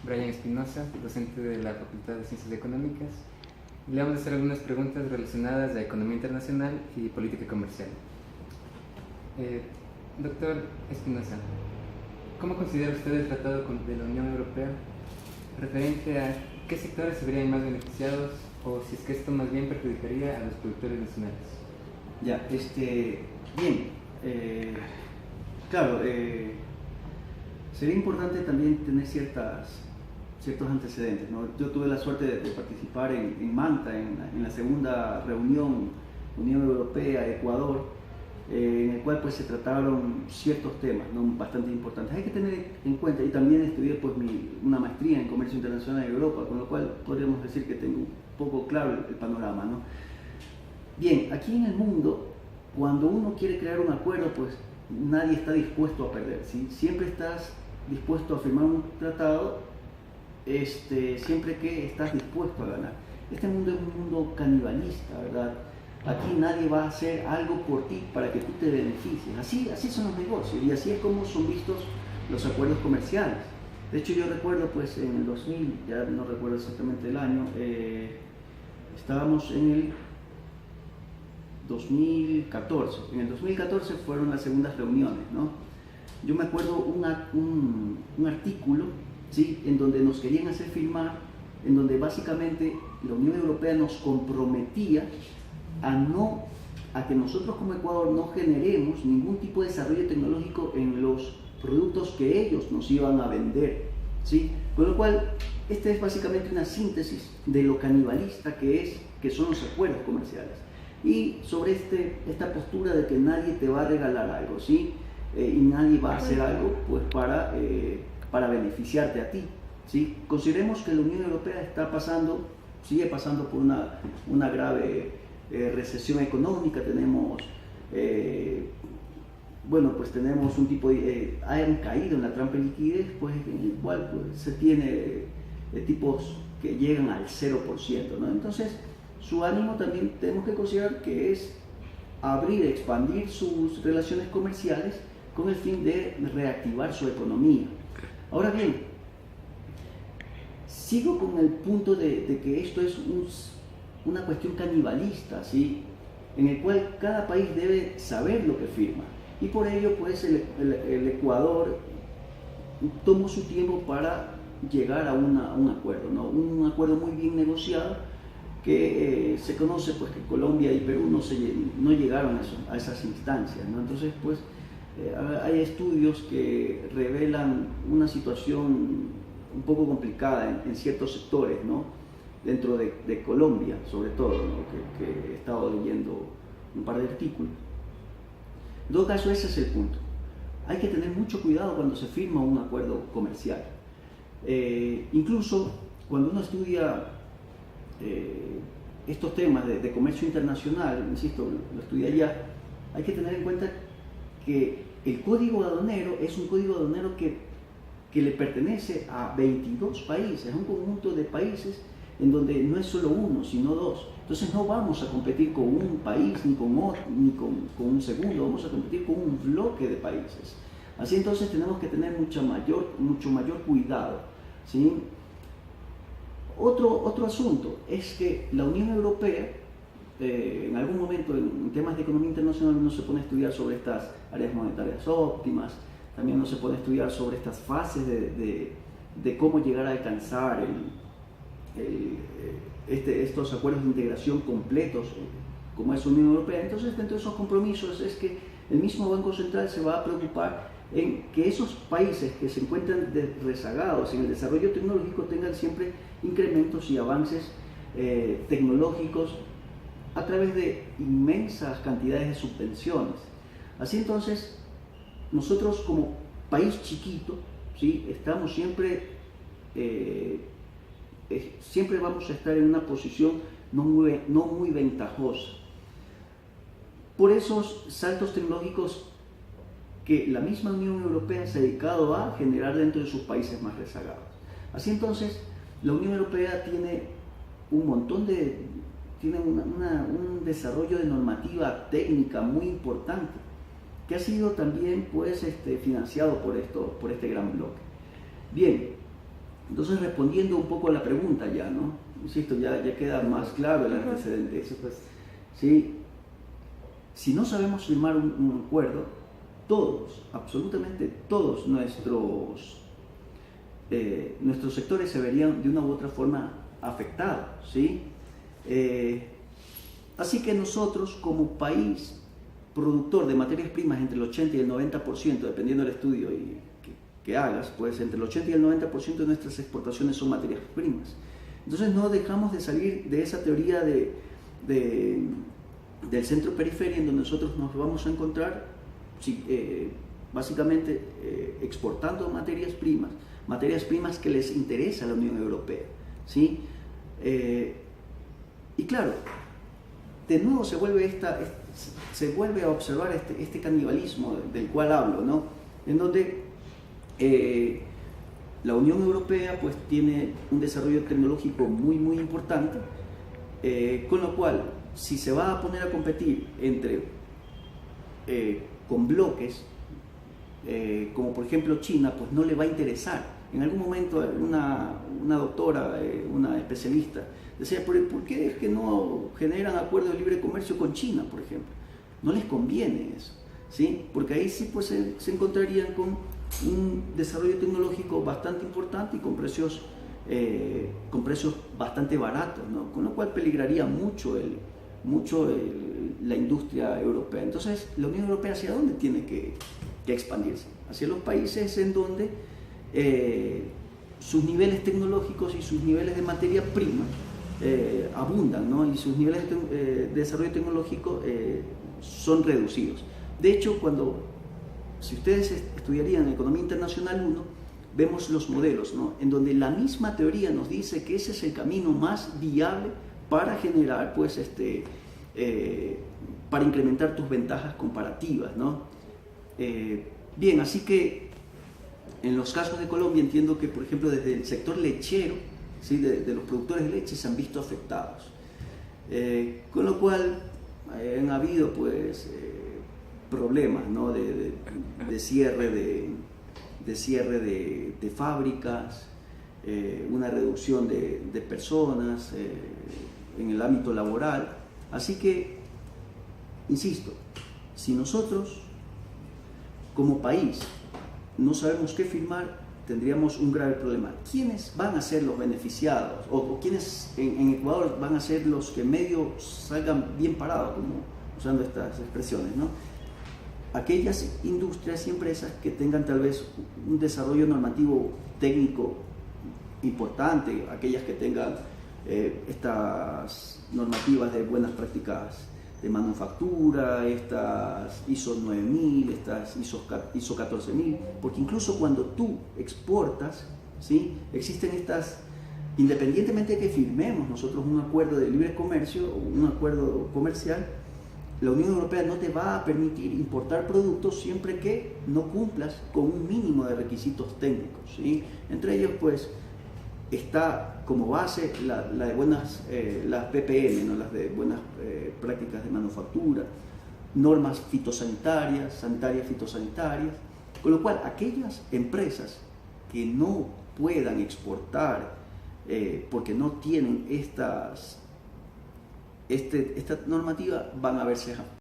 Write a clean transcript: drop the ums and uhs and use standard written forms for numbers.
Brian Espinosa, docente de la Facultad de Ciencias Económicas. Le vamos a hacer algunas preguntas relacionadas a economía internacional y política comercial. Doctor Espinosa, ¿cómo considera usted el Tratado de la Unión Europea referente a qué sectores se verían más beneficiados o si es que esto más bien perjudicaría a los productores nacionales? Ya, bien, claro, sería importante también tener ciertos antecedentes, ¿no? Yo tuve la suerte de participar en Manta, en la segunda reunión Unión Europea-Ecuador, en el cual pues se trataron ciertos temas, ¿no?, bastante importantes. Hay que tener en cuenta, y también estudié pues una maestría en Comercio Internacional en Europa, con lo cual podríamos decir que tengo un poco claro el panorama, ¿no? Bien, aquí en el mundo, cuando uno quiere crear un acuerdo, pues nadie está dispuesto a perder, ¿sí? Siempre estás dispuesto a firmar un tratado, siempre que estás dispuesto a ganar. Este mundo es un mundo canibalista, ¿verdad? Aquí nadie va a hacer algo por ti para que tú te beneficies. Así son los negocios y así es como son vistos los acuerdos comerciales. De hecho, yo recuerdo pues en el 2000, ya no recuerdo exactamente el año, estábamos en el 2014. En el 2014 fueron las segundas reuniones, ¿no? Yo me acuerdo un artículo, ¿sí?, en donde nos querían hacer firmar, en donde básicamente la Unión Europea nos comprometía a que nosotros como Ecuador no generemos ningún tipo de desarrollo tecnológico en los productos que ellos nos iban a vender, ¿sí? Con lo cual, esta es básicamente una síntesis de lo canibalista que son los acuerdos comerciales. Y sobre esta postura de que nadie te va a regalar algo, ¿sí?, y nadie va a hacer algo pues para beneficiarte a ti, ¿sí? Consideremos que la Unión Europea sigue pasando por una grave recesión económica. Tenemos un tipo han caído en la trampa de liquidez, pues en el cual pues, se tiene tipos que llegan al 0%, ¿no? Entonces, su ánimo también tenemos que considerar que es expandir sus relaciones comerciales con el fin de reactivar su economía. Ahora bien, sigo con el punto de que esto es una cuestión canibalista, ¿sí?, en el cual cada país debe saber lo que firma. Y por ello, pues, el Ecuador tomó su tiempo para llegar a un acuerdo, ¿no? Un acuerdo muy bien negociado que se conoce pues que Colombia y Perú no llegaron a esas instancias, ¿no? Entonces, pues, hay estudios que revelan una situación un poco complicada en ciertos sectores, ¿no?, dentro de Colombia, sobre todo, ¿no?, que he estado leyendo un par de artículos. En todo caso, ese es el punto. Hay que tener mucho cuidado cuando se firma un acuerdo comercial. Incluso cuando uno estudia estos temas de comercio internacional, insisto, lo estudia allá, hay que tener en cuenta que el código aduanero es un código aduanero que le pertenece a 22 países, a un conjunto de países en donde no es solo uno, sino dos. Entonces no vamos a competir con un país, ni con otro, ni con un segundo, vamos a competir con un bloque de países. Así entonces tenemos que tener mucho mayor cuidado, ¿sí? Otro asunto es que la Unión Europea, en algún momento en temas de economía internacional uno se pone a estudiar sobre estas áreas monetarias óptimas, también uno se pone a estudiar sobre estas fases de cómo llegar a alcanzar estos acuerdos de integración completos como es la Unión Europea. Entonces, dentro de esos compromisos es que el mismo Banco Central se va a preocupar en que esos países que se encuentran rezagados en el desarrollo tecnológico tengan siempre incrementos y avances tecnológicos a través de inmensas cantidades de subvenciones. Así entonces, nosotros como país chiquito, ¿sí?, estamos siempre vamos a estar en una posición no muy ventajosa por esos saltos tecnológicos que la misma Unión Europea se ha dedicado a generar dentro de sus países más rezagados. Así entonces, la Unión Europea tiene un desarrollo de normativa técnica muy importante, que ha sido también pues, financiado por este gran bloque. Bien, Entonces, respondiendo un poco a la pregunta ya, ¿no? Insisto, ya queda más claro el antecedente. ¿Sí? Si no sabemos firmar un acuerdo, todos, absolutamente todos nuestros sectores se verían de una u otra forma afectados, ¿sí? Así que nosotros, como país productor de materias primas entre el 80 y el 90%, dependiendo del estudio que hagas, pues entre el 80 y el 90% de nuestras exportaciones son materias primas. Entonces no dejamos de salir de esa teoría del centro-periferia, en donde nosotros nos vamos a encontrar básicamente exportando materias primas que les interesa a la Unión Europea, ¿sí? Y claro, de nuevo se vuelve a observar este canibalismo del cual hablo, ¿no? En donde la Unión Europea pues tiene un desarrollo tecnológico muy importante, con lo cual, si se va a poner a competir con bloques, como por ejemplo China, pues no le va a interesar. En algún momento una doctora, una especialista, decía, ¿por qué es que no generan acuerdos de libre comercio con China, por ejemplo? No les conviene eso, ¿sí? Porque ahí sí pues se encontrarían con un desarrollo tecnológico bastante importante y con precios bastante baratos, ¿no? Con lo cual peligraría mucho la industria europea. Entonces, la Unión Europea, ¿hacia dónde tiene que expandirse? Hacia los países en donde sus niveles tecnológicos y sus niveles de materia prima abundan, ¿no? Y sus niveles de desarrollo tecnológico son reducidos. De hecho, si ustedes estudiarían Economía Internacional 1, vemos los modelos, ¿no? En donde la misma teoría nos dice que ese es el camino más viable para generar, pues, para incrementar tus ventajas comparativas, ¿no? Bien, así que en los casos de Colombia entiendo que, por ejemplo, desde el sector lechero, ¿sí? de los productores de leche se han visto afectados, con lo cual han habido, pues, problemas, ¿no? de cierre de fábricas, una reducción de personas en el ámbito laboral. Así que, insisto, si nosotros como país no sabemos qué firmar, tendríamos un grave problema. ¿Quiénes van a ser los beneficiados? ¿O quiénes en Ecuador van a ser los que medio salgan bien parados, como usando estas expresiones, ¿no? Aquellas industrias y empresas que tengan tal vez un desarrollo normativo técnico importante, aquellas que tengan estas normativas de buenas prácticas de manufactura, estas ISO 9000, estas ISO 14000, porque incluso cuando tú exportas, ¿sí? Existen estas, independientemente de que firmemos nosotros un acuerdo de libre comercio o un acuerdo comercial, la Unión Europea no te va a permitir importar productos siempre que no cumplas con un mínimo de requisitos técnicos, ¿sí? Entre ellos, pues, está como base las PPM, ¿no? Las de buenas prácticas de manufactura, normas fitosanitarias, fitosanitarias, con lo cual aquellas empresas que no puedan exportar porque no tienen esta normativa van a verse